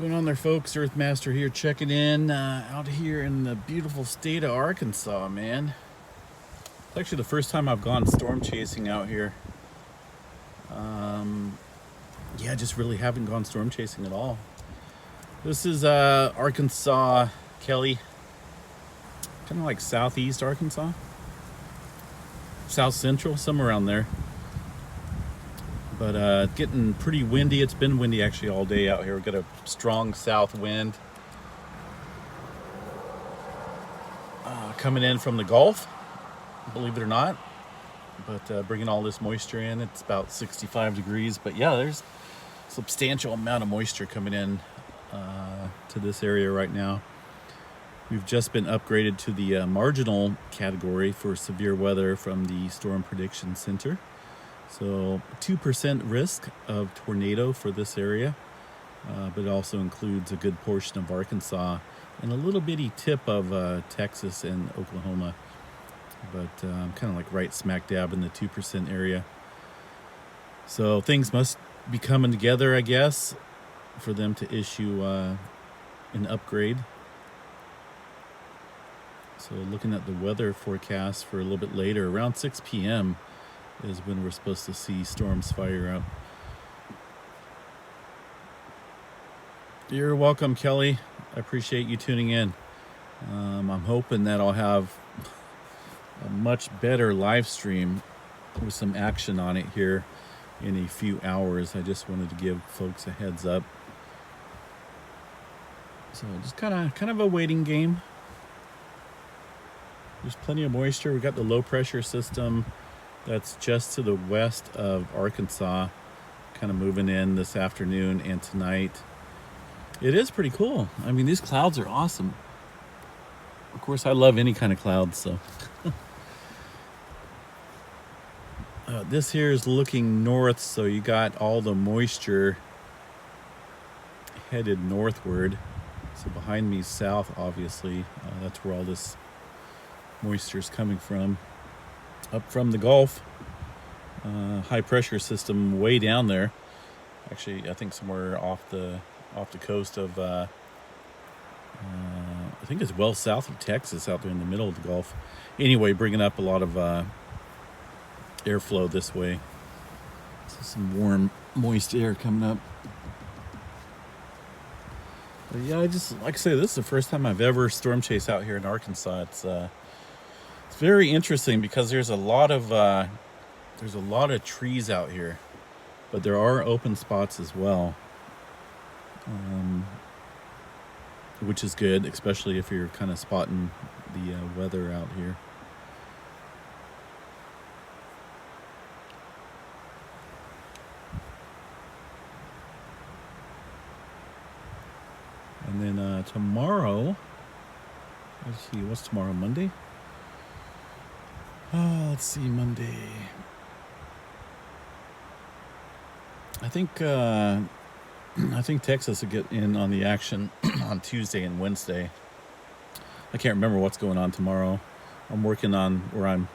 Going on there, folks? Earthmaster here, checking in out here in the beautiful state of Arkansas, man. It's actually the first time I've gone storm chasing out here. Yeah, just really haven't gone storm chasing at all. This is Arkansas, Kelly. Kind of like southeast Arkansas. South central, somewhere around there. But getting pretty windy. It's been windy actually all day out here. We've got a strong south wind coming in from the Gulf, believe it or not. But bringing all this moisture in. It's about 65 degrees. But yeah, there's a substantial amount of moisture coming in to this area right now. We've just been upgraded to the marginal category for severe weather from the Storm Prediction Center. So 2% risk of tornado for this area, but it also includes a good portion of Arkansas and a little bitty tip of Texas and Oklahoma. But kind of like right smack dab in the 2% area. So things must be coming together, I guess, for them to issue an upgrade. So looking at the weather forecast for a little bit later, around 6 p.m. is when we're supposed to see storms fire up. You're welcome, Kelly. I appreciate you tuning in. I'm hoping that I'll have a much better live stream with some action on it here in a few hours. I just wanted to give folks a heads up. So just kind of a waiting game. There's plenty of moisture. We've got the low pressure system that's just to the west of Arkansas, kind of moving in this afternoon and tonight. It is pretty cool. I mean, these clouds are awesome. Of course, I love any kind of clouds, so. This here is looking north, so you got all the moisture headed northward. So behind me south, obviously, that's where all this moisture is coming from. Up from the Gulf, high pressure system way down there. Actually, I think somewhere off the coast of, I think it's well south of Texas, out there in the middle of the Gulf. Anyway, bringing up a lot of airflow this way. So some warm, moist air coming up. But yeah, like I say, this is the first time I've ever storm chased out here in Arkansas. It's very interesting because there's a lot of trees out here, but there are open spots as well, which is good, especially if you're kind of spotting the weather out here. And then tomorrow, let's see, what's tomorrow? Monday? Let's see, Monday. I think Texas will get in on the action on Tuesday and Wednesday. I can't remember what's going on tomorrow. I'm working on, or I'm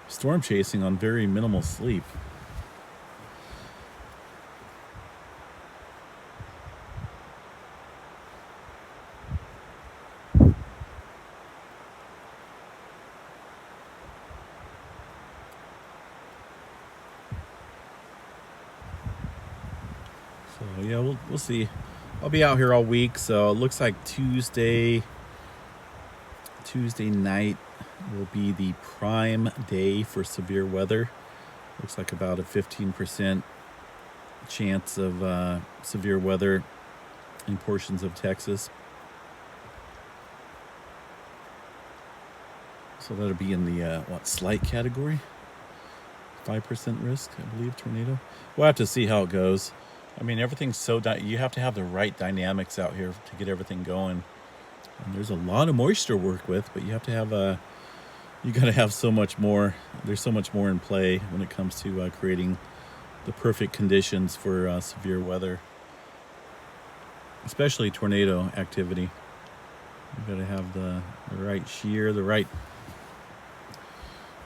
storm chasing on very minimal sleep. So yeah, we'll see. I'll be out here all week, so it looks like Tuesday night will be the prime day for severe weather. Looks like about a 15% chance of severe weather in portions of Texas. So that'll be in the slight category. 5% risk, I believe, tornado. We'll have to see how it goes. I mean, everything's you have to have the right dynamics out here to get everything going. And there's a lot of moisture to work with, but you have to have you got to have so much more. There's so much more in play when it comes to creating the perfect conditions for severe weather, especially tornado activity. You got to have the right shear, the right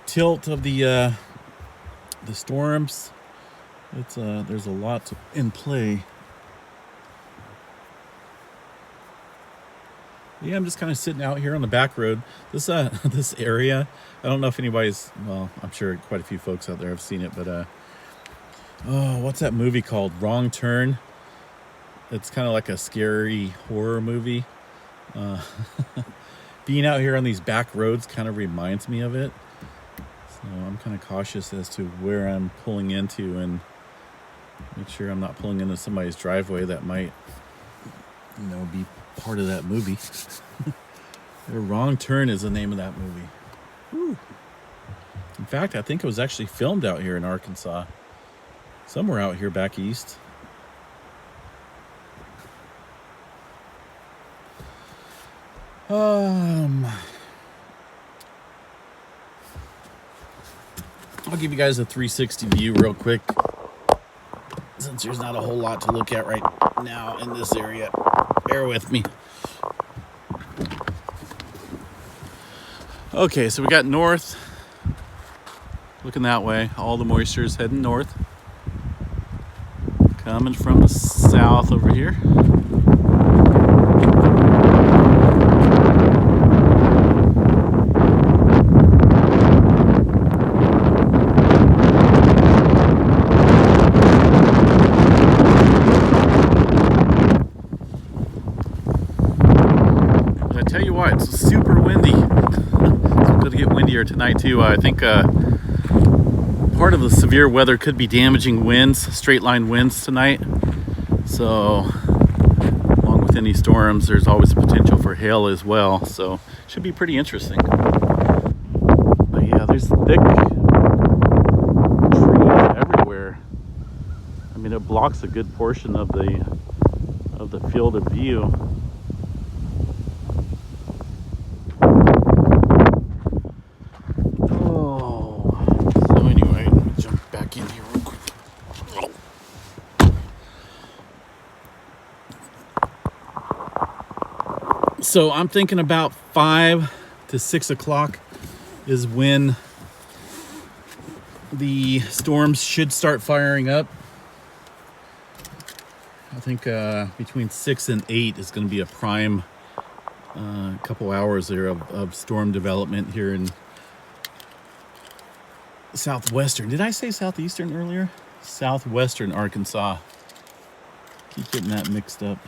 tilt of the storms. There's a lot in play. Yeah, I'm just kind of sitting out here on the back road. This this area, I don't know if anybody's, well, I'm sure quite a few folks out there have seen it, but oh, what's that movie called? Wrong Turn. It's kind of like a scary horror movie. Being out here on these back roads kind of reminds me of it. So I'm kind of cautious as to where I'm pulling into and make sure I'm not pulling into somebody's driveway that might, be part of that movie. The Wrong Turn is the name of that movie. Whew. In fact, I think it was actually filmed out here in Arkansas. Somewhere out here back east. I'll give you guys a 360 view real quick, since there's not a whole lot to look at right now in this area. Bear with me. Okay, so we got north, looking that way. All the moisture is heading north, coming from the south over here. It's super windy. It's going to get windier tonight too. I think part of the severe weather could be damaging winds, straight line winds tonight. So along with any storms, there's always a potential for hail as well. So should be pretty interesting. But yeah, there's thick trees everywhere. I mean, it blocks a good portion of the field of view. So I'm thinking about 5 to 6 o'clock is when the storms should start firing up. I think between 6 and 8 is going to be a prime couple hours there of storm development here in southwestern. Did I say southeastern earlier? Southwestern Arkansas. Keep getting that mixed up.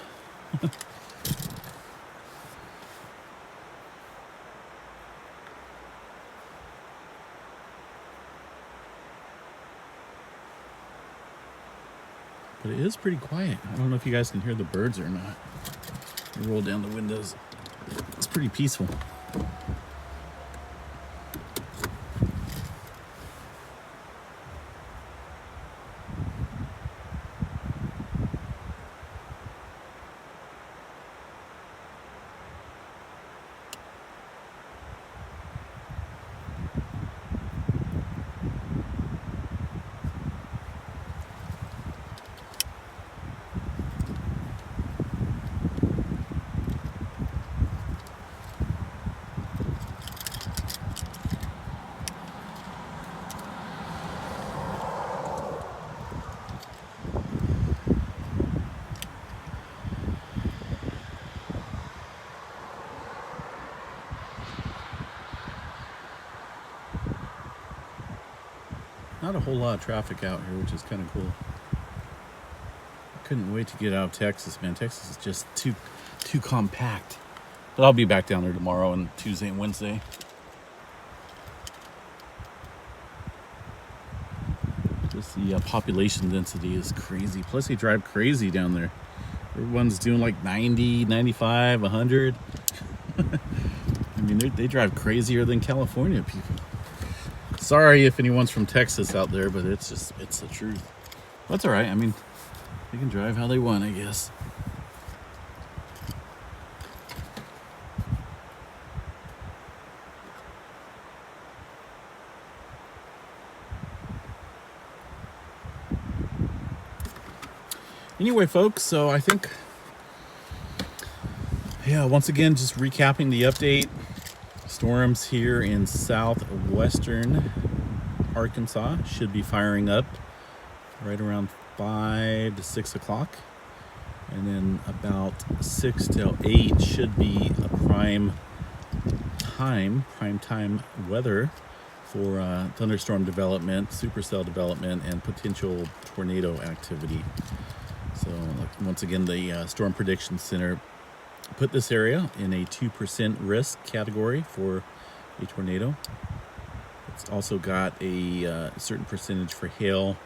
But it is pretty quiet. I don't know if you guys can hear the birds or not. I roll down the windows. It's pretty peaceful. Not a whole lot of traffic out here, which is kind of cool. I couldn't wait to get out of Texas, man. Texas is just too compact. But I'll be back down there tomorrow and Tuesday and Wednesday. Just the population density is crazy. Plus they drive crazy down there. Everyone's doing like 90, 95, 100. I mean, they drive crazier than California people. Sorry if anyone's from Texas out there, but it's the truth. That's all right. I mean, they can drive how they want, I guess. Anyway, folks, so I think, yeah, once again, just recapping the update. Storms here in southwestern Arkansas should be firing up right around 5 to 6 o'clock. And then about 6 till 8 should be a prime time weather for thunderstorm development, supercell development, and potential tornado activity. So once again, the Storm Prediction Center put this area in a 2% risk category for a tornado. It's also got a certain percentage for hail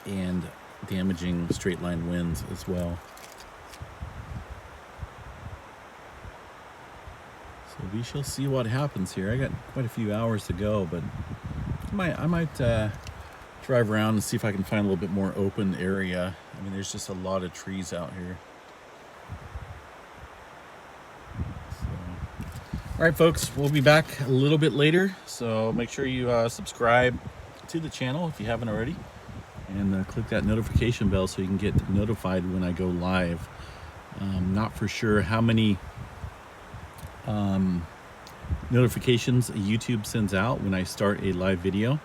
and damaging straight line winds as well. So we shall see what happens here. I got quite a few hours to go, but I might drive around and see if I can find a little bit more open area. I mean, there's just a lot of trees out here. So, all right, folks, we'll be back a little bit later. So make sure you subscribe to the channel if you haven't already, and click that notification bell so you can get notified when I go live. Not for sure how many notifications YouTube sends out when I start a live video.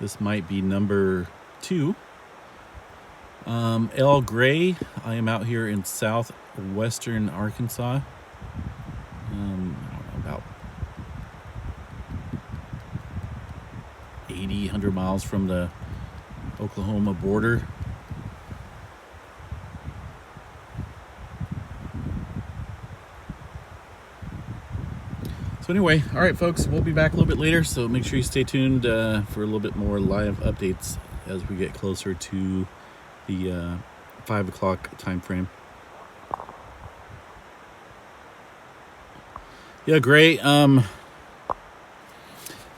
This might be number 2. El Gray, I am out here in southwestern Arkansas. I don't know, about 100 miles from the Oklahoma border. So anyway, all right, folks, we'll be back a little bit later, so make sure you stay tuned for a little bit more live updates as we get closer to the 5 o'clock time frame. Yeah, great.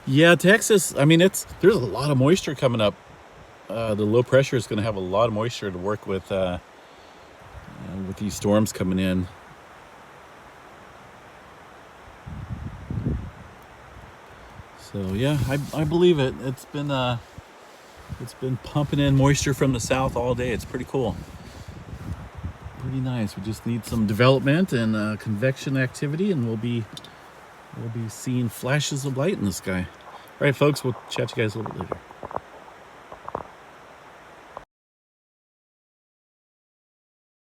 Yeah, Texas, I mean, there's a lot of moisture coming up. The low pressure is going to have a lot of moisture to work with these storms coming in. So yeah, I believe it. It's been pumping in moisture from the south all day. It's pretty cool. Pretty nice. We just need some development and convection activity, and we'll be seeing flashes of light in the sky. All right, folks, we'll chat to you guys a little bit later.